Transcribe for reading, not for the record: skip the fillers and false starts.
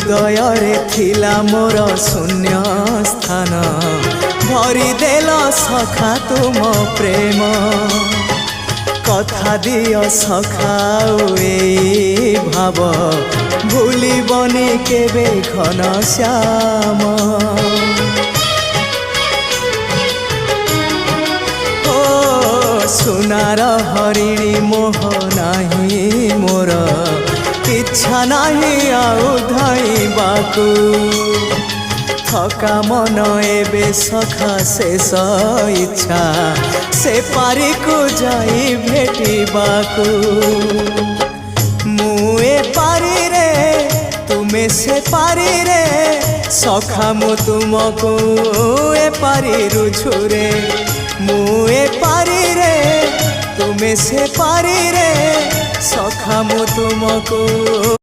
हृदय रे थिला मोर शून्य स्थान भरी देल सखा तुम प्रेम कथा दियो सखाओ ए भाव भूलिबनी केबे घन श्याम ओ सुनार हरिणी मोह नाही मोर इच्छा नहीं आउ धाइबाकू थका मन एबे सखा शेष इच्छा से पारी को जाई भेटिबाकू मुए पारी रे तुमे से पारी रे सखा मु तुमको ए पारी रुझुरे मुए पारी रे तुमे से पारी रे सखा मु तुमको।